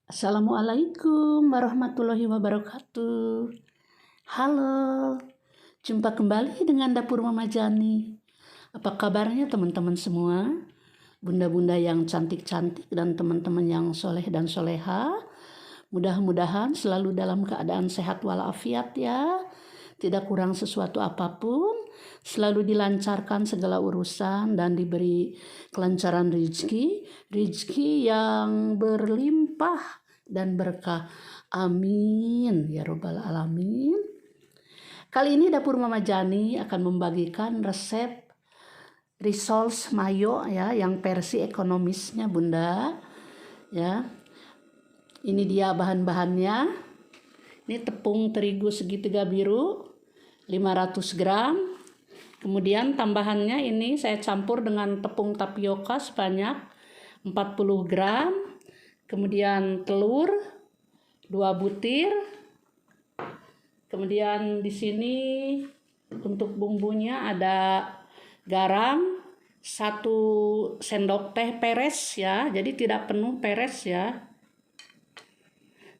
Assalamualaikum warahmatullahi wabarakatuh. Halo, jumpa kembali dengan Dapur Mama Jani. Apa kabarnya teman-teman semua? Bunda-bunda yang cantik-cantik dan teman-teman yang soleh dan soleha. Mudah-mudahan selalu dalam keadaan sehat walafiat ya. Tidak kurang sesuatu apapun. Selalu dilancarkan segala urusan dan diberi kelancaran rezeki yang berlimpah dan berkah. Amin ya robbal alamin. Kali ini Dapur Mama Jani akan membagikan resep rissoles mayo ya, yang versi ekonomisnya Bunda ya. Ini dia bahan-bahannya. Ini tepung terigu segitiga biru 500 gram. Kemudian tambahannya ini saya campur dengan tepung tapioka sebanyak 40 gram. Kemudian telur 2 butir. Kemudian di sini untuk bumbunya ada garam 1 sendok teh peres ya. Jadi tidak penuh peres ya.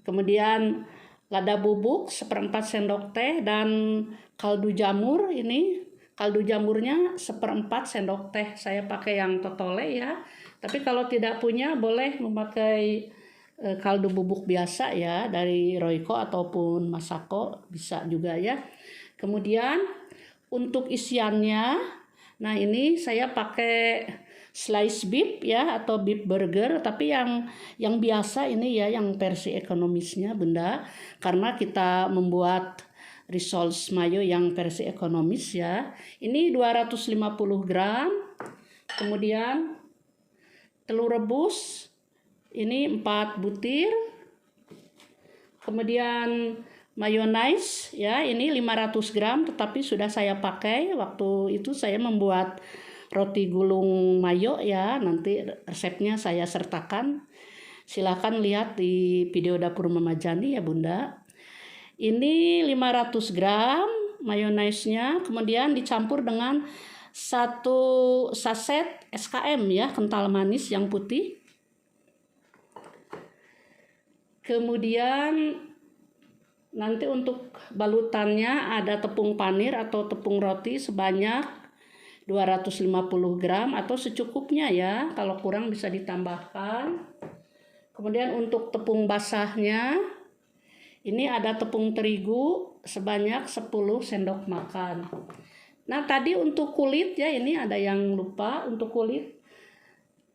Kemudian lada bubuk 1/4 sendok teh dan kaldu jamur. Ini kaldu jamurnya 1/4 sendok teh. Saya pakai yang totole ya. Tapi kalau tidak punya boleh memakai kaldu bubuk biasa ya, dari Royco ataupun Masako bisa juga ya. Kemudian untuk isiannya, nah ini saya pakai slice beef ya atau beef burger, tapi yang biasa ini ya, yang versi ekonomisnya Bunda, karena kita membuat rissoles mayo yang versi ekonomis ya. Ini 250 gram. Kemudian telur rebus ini 4 butir. Kemudian mayonnaise ya, ini 500 gram, tetapi sudah saya pakai waktu itu saya membuat roti gulung mayo ya. Nanti resepnya saya sertakan. Silahkan lihat di video Dapur Mama Jani ya Bunda. Ini 500 gram mayonnaise-nya. Kemudian dicampur dengan 1 saset SKM ya, kental manis yang putih. Kemudian nanti untuk balutannya ada tepung panir atau tepung roti sebanyak 250 gram atau secukupnya ya. Kalau kurang bisa ditambahkan. Kemudian untuk tepung basahnya ini ada tepung terigu sebanyak 10 sendok makan. Nah tadi untuk kulit ya, ini ada yang lupa untuk kulit.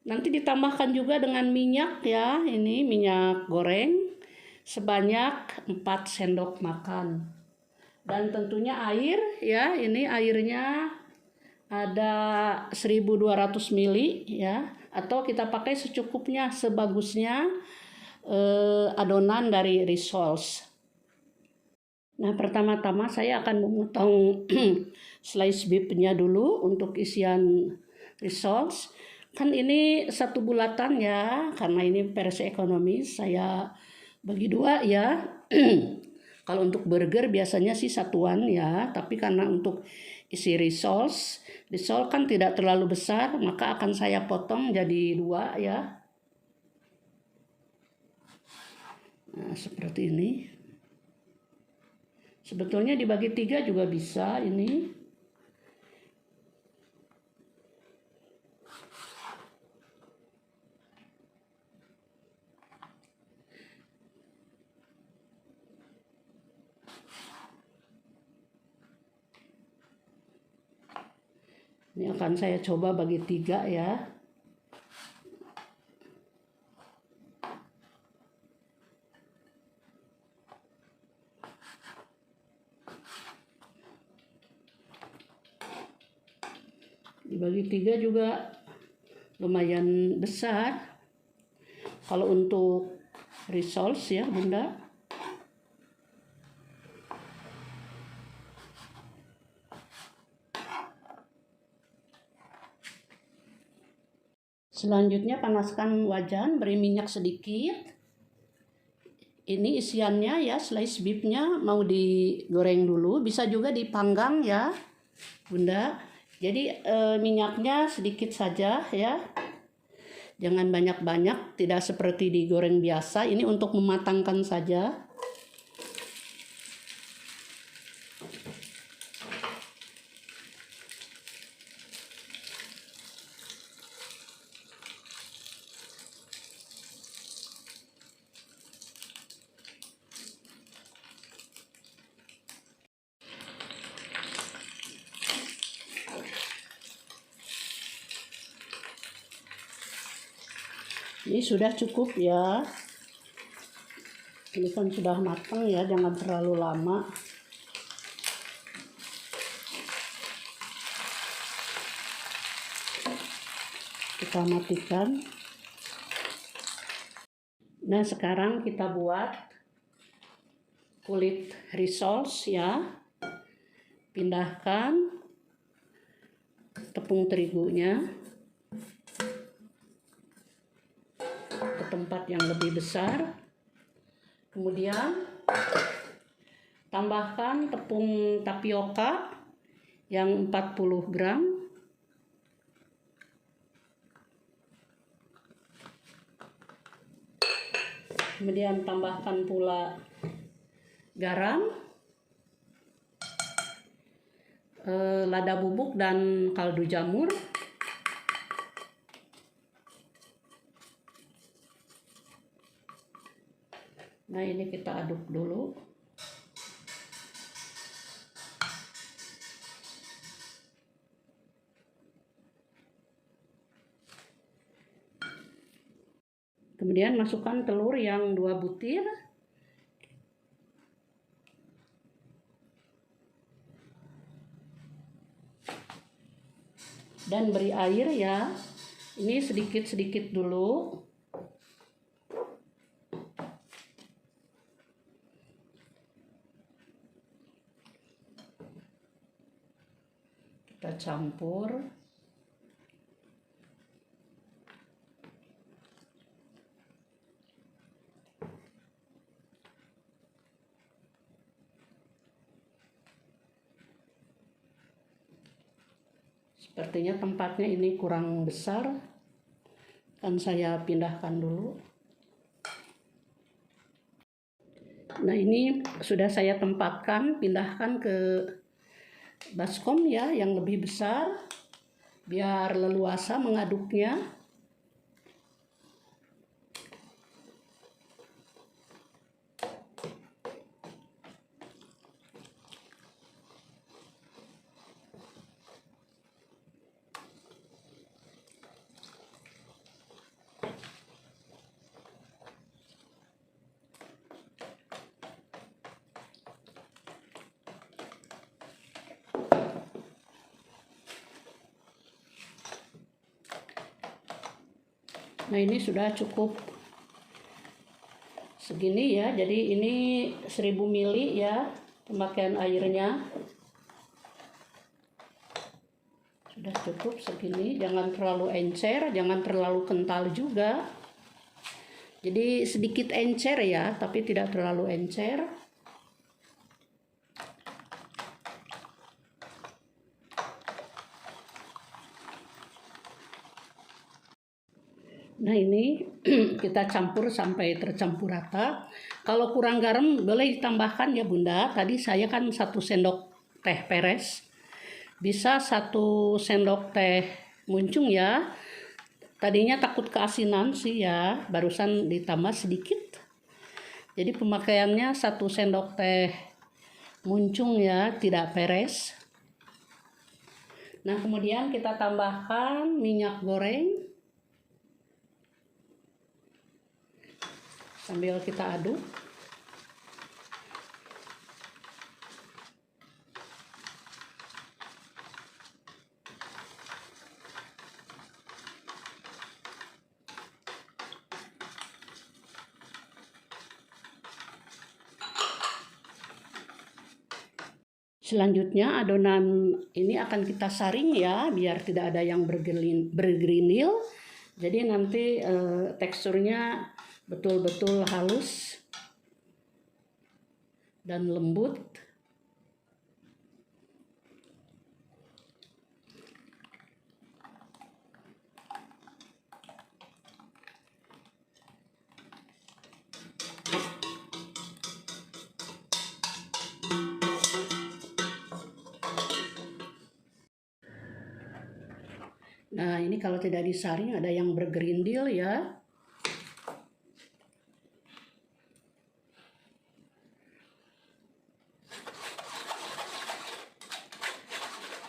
Nanti ditambahkan juga dengan minyak ya, ini minyak goreng sebanyak 4 sendok makan. Dan tentunya air ya, ini airnya ada 1200 ml ya, atau kita pakai secukupnya sebagusnya adonan dari rissoles. Nah pertama-tama saya akan memotong slice beef-nya dulu untuk isian rissoles. Kan ini 1 bulatan ya, karena ini versi ekonomis saya bagi 2 ya. Kalau untuk burger biasanya sih satuan ya, tapi karena untuk isi rissoles kan tidak terlalu besar, maka akan saya potong jadi 2 ya. Nah seperti ini. Sebetulnya dibagi 3 juga bisa ini. Ini akan saya coba bagi 3 ya. Dibagi 3 juga lumayan besar. Kalau untuk rissoles ya Bunda. Selanjutnya panaskan wajan, beri minyak sedikit. Ini isiannya ya, slice beef-nya mau digoreng dulu, bisa juga dipanggang ya Bunda. Jadi minyaknya sedikit saja ya. Jangan banyak-banyak, tidak seperti digoreng biasa. Ini untuk mematangkan saja. Ini sudah cukup ya. Ini kan sudah matang ya, jangan terlalu lama. Kita matikan. Nah, sekarang kita buat kulit rissoles ya. Pindahkan tepung terigunya ke tempat yang lebih besar. Kemudian tambahkan tepung tapioka yang 40 gram. Kemudian tambahkan pula garam, lada bubuk dan kaldu jamur. Nah, ini kita aduk dulu. Kemudian masukkan telur yang 2 butir. Dan beri air ya. Ini sedikit-sedikit dulu. Kita campur. Sepertinya tempatnya ini kurang besar. Kan saya pindahkan dulu. Nah, ini sudah saya tempatkan, pindahkan ke baskom ya yang lebih besar. Biar leluasa mengaduknya. Nah, ini sudah cukup segini ya. Jadi ini 1000 ml ya pemakaian airnya. Sudah cukup segini, jangan terlalu encer, jangan terlalu kental juga. Jadi sedikit encer ya, tapi tidak terlalu encer. Nah, ini kita campur sampai tercampur rata. Kalau kurang garam boleh ditambahkan ya Bunda. Tadi saya kan 1 sendok teh peres. Bisa 1 sendok teh muncung ya. Tadinya takut keasinan sih ya, barusan ditambah sedikit. Jadi pemakaiannya 1 sendok teh muncung ya, tidak peres. Nah, kemudian kita tambahkan minyak goreng. Sambil kita aduk. Selanjutnya adonan ini akan kita saring ya, biar tidak ada yang bergerinil. Jadi nanti teksturnya betul-betul halus dan lembut. Nah, ini kalau tidak disaring ada yang bergerindil ya.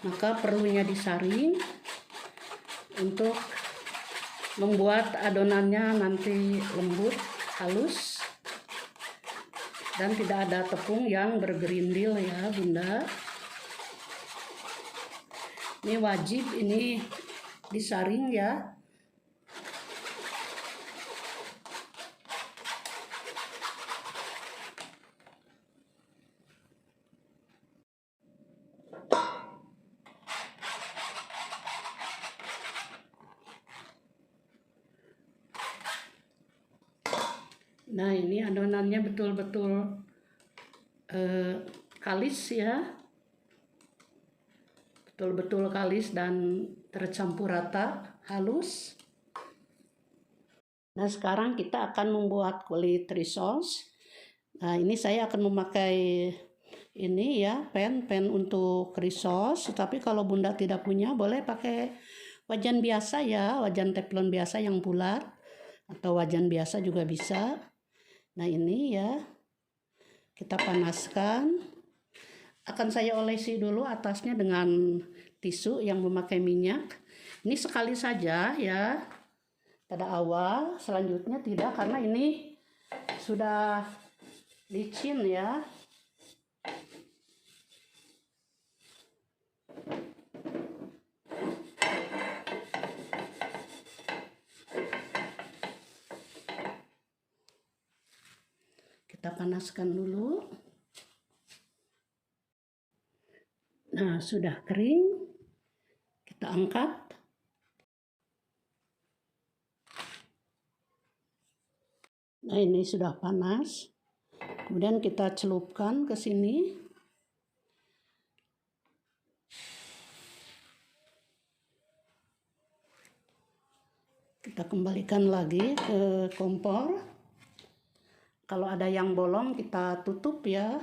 Maka perlunya disaring untuk membuat adonannya nanti lembut, halus, dan tidak ada tepung yang bergerindil ya Bunda. Ini wajib ini disaring ya. Nah, ini adonannya betul-betul kalis ya. Betul-betul kalis dan tercampur rata, halus. Nah, sekarang kita akan membuat kulit rissoles. Nah, ini saya akan memakai ini ya, pen untuk rissoles. Tapi kalau Bunda tidak punya, boleh pakai wajan biasa ya, wajan teflon biasa yang bulat. Atau wajan biasa juga bisa. Nah, ini ya, kita panaskan. Akan saya olesi dulu atasnya dengan tisu yang memakai minyak. Ini sekali saja ya, pada awal. Selanjutnya tidak, karena ini sudah licin ya. Kita panaskan dulu. Nah, sudah kering. Kita angkat. Nah, ini sudah panas. Kemudian kita celupkan ke sini. Kita kembalikan lagi ke kompor. Kalau ada yang bolong kita tutup ya.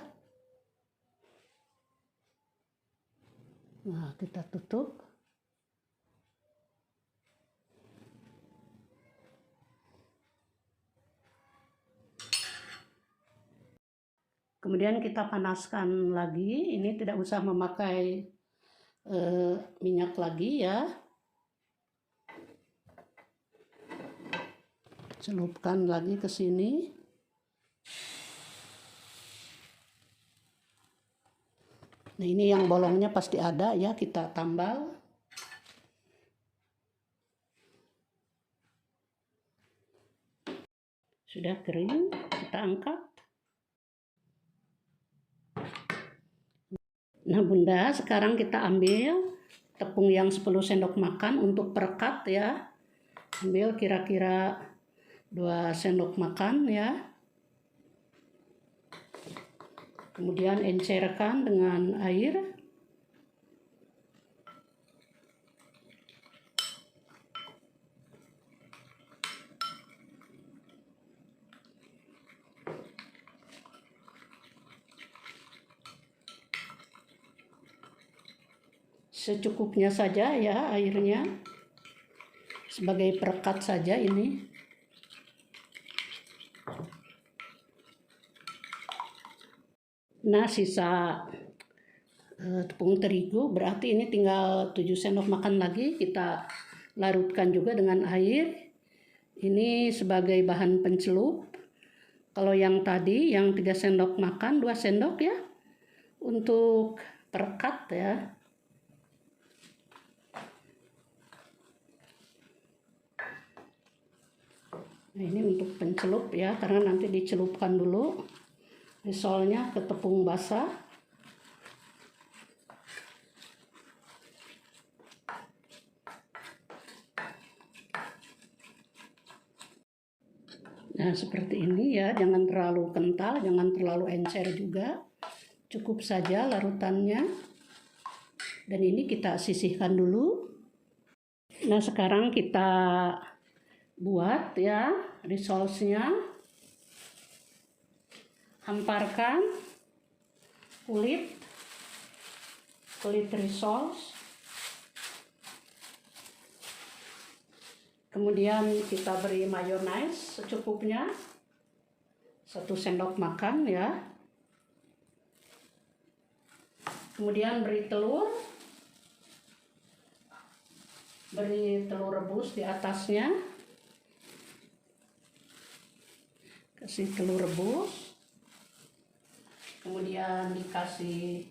Nah, kita tutup. Kemudian kita panaskan lagi. Ini tidak usah memakai minyak lagi ya. Celupkan lagi ke sini. Nah, ini yang bolongnya pasti ada ya, kita tambal. Sudah kering, kita angkat. Nah Bunda, sekarang kita ambil tepung yang 10 sendok makan untuk perekat ya. Ambil kira-kira 2 sendok makan ya. Kemudian encerkan dengan air. Secukupnya saja ya airnya. Sebagai perekat saja ini. Nah, sisa tepung terigu berarti ini tinggal 7 sendok makan lagi. Kita larutkan juga dengan air. Ini sebagai bahan pencelup. Kalau yang tadi yang 3 sendok makan, 2 sendok ya untuk perekat ya. Nah, ini untuk pencelup ya, karena nanti dicelupkan dulu rissolenya ke tepung basah. Nah, seperti ini ya, jangan terlalu kental, jangan terlalu encer juga. Cukup saja larutannya. Dan ini kita sisihkan dulu. Nah, sekarang kita buat ya rissolesnya. Hamparkan kulit rissoles Kemudian kita beri mayonaise secukupnya, 1 sendok makan ya. Kemudian beri telur rebus di atasnya. Kasih telur rebus. Kemudian dikasih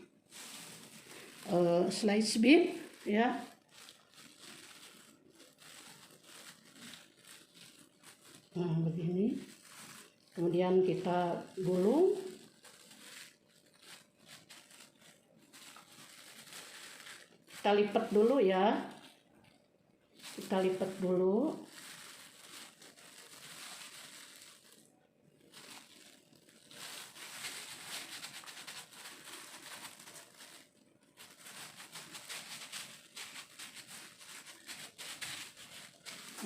slice beef ya. Nah, begini. Kemudian kita gulung. Kita lipat dulu ya. Kita lipat dulu.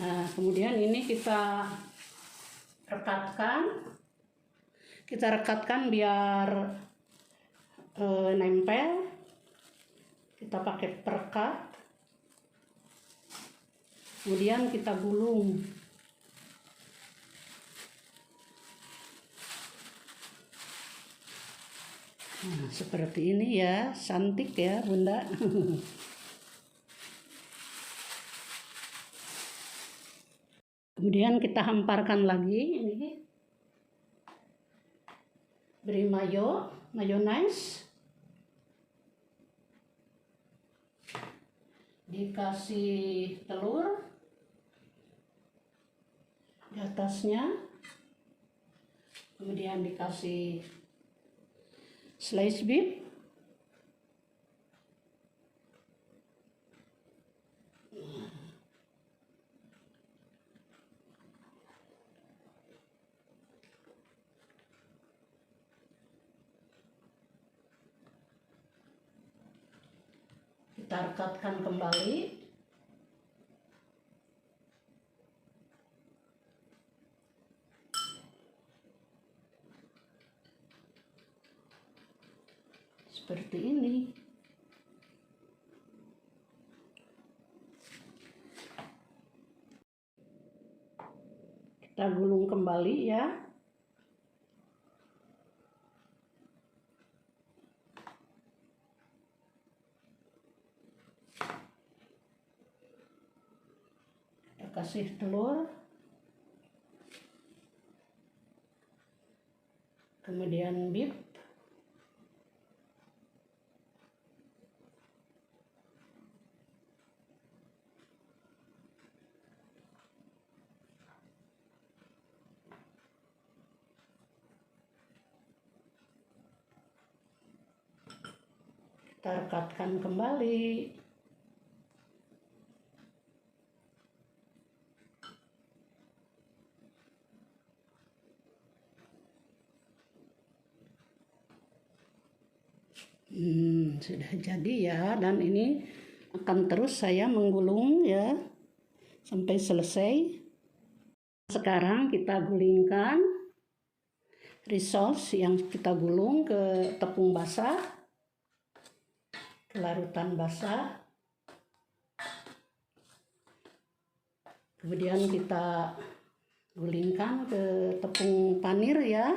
Nah, kemudian ini kita rekatkan. Kita rekatkan biar nempel. Kita pakai perekat. Kemudian kita gulung. Nah, seperti ini ya, cantik ya Bunda. Kemudian kita hamparkan lagi ini. Beri mayonaise. Dikasih telur di atasnya. Kemudian dikasih slice beef. Kita rekatkan kembali. Seperti ini. Kita gulung kembali ya. Kasih telur, kemudian beef, kita rekatkan kembali. Sudah jadi ya, dan ini akan terus saya menggulung ya sampai selesai. Sekarang kita gulingkan risol yang kita gulung ke tepung basah, ke larutan basah. Kemudian kita gulingkan ke tepung panir ya.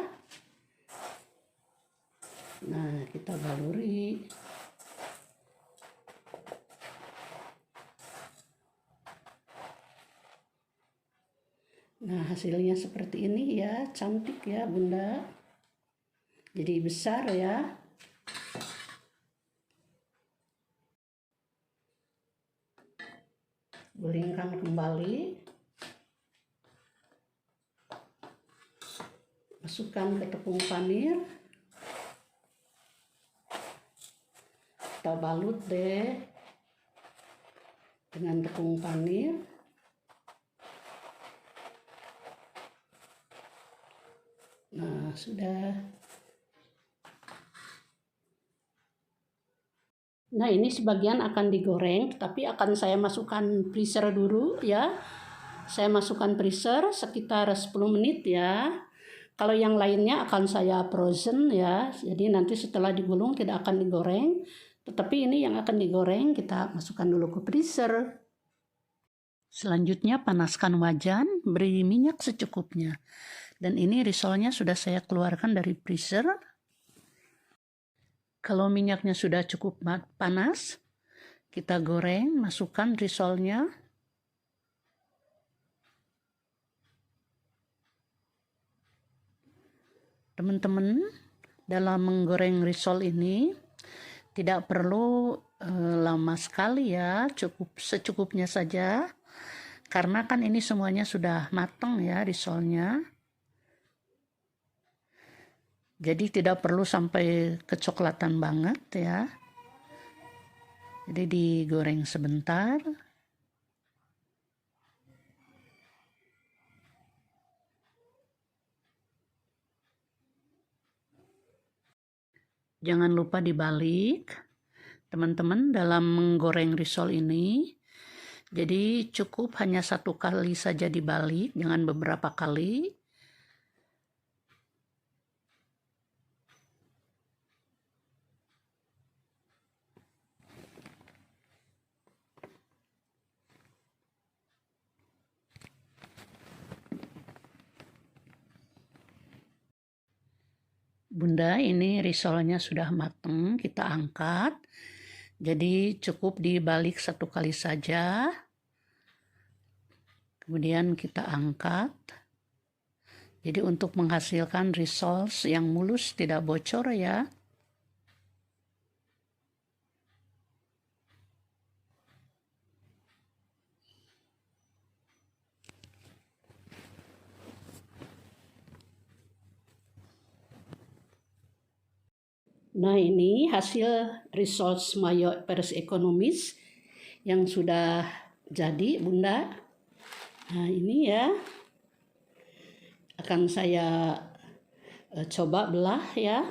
Nah, kita baluri. Nah, hasilnya seperti ini ya, cantik ya Bunda. Jadi besar ya. Gulingkan kembali. Masukkan ke tepung panir. Kita balut deh dengan tepung panir. Nah, sudah. Nah, ini sebagian akan digoreng, tapi akan saya masukkan freezer dulu ya. Saya masukkan freezer sekitar 10 menit ya. Kalau yang lainnya akan saya frozen ya. Jadi nanti setelah digulung tidak akan digoreng. Tetapi ini yang akan digoreng kita masukkan dulu ke freezer. Selanjutnya panaskan wajan, beri minyak secukupnya. Dan ini risolnya sudah saya keluarkan dari freezer. Kalau minyaknya sudah cukup panas, kita goreng, masukkan risolnya. Teman-teman, dalam menggoreng risol ini tidak perlu lama sekali ya, cukup secukupnya saja. Karena kan ini semuanya sudah matang ya risolnya. Jadi tidak perlu sampai kecoklatan banget ya. Jadi digoreng sebentar. Jangan lupa dibalik. Teman-teman, dalam menggoreng risol ini, jadi cukup hanya 1 kali saja dibalik, jangan beberapa kali. Bunda, ini risolnya sudah matang, kita angkat. Jadi cukup dibalik 1 kali saja. Kemudian kita angkat. Jadi untuk menghasilkan risol yang mulus, tidak bocor ya. Nah, ini hasil risol mayo peres ekonomis yang sudah jadi, Bunda. Nah, ini ya akan saya coba belah ya.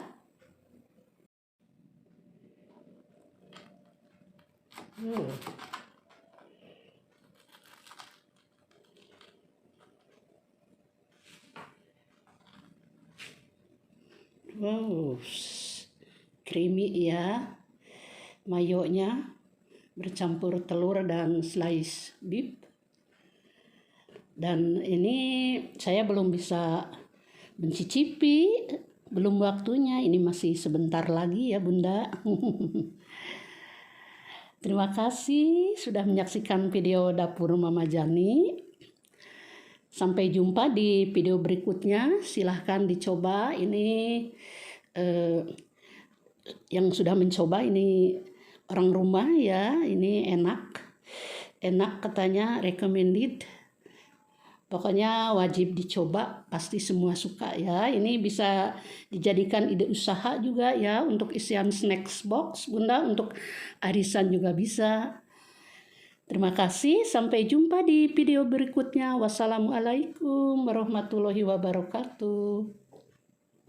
Wow, creamy ya, mayonya bercampur telur dan slice beef. Dan ini saya belum bisa mencicipi, belum waktunya, ini masih sebentar lagi ya Bunda. Terima kasih sudah menyaksikan video Dapur Mama Jani. Sampai jumpa di video berikutnya. Silahkan dicoba. Ini yang sudah mencoba ini orang rumah ya. Ini enak katanya, recommended. Pokoknya wajib dicoba, pasti semua suka ya. Ini bisa dijadikan ide usaha juga ya untuk isian snacks box Bunda, untuk arisan juga bisa. Terima kasih, sampai jumpa di video berikutnya. Wassalamualaikum warahmatullahi wabarakatuh.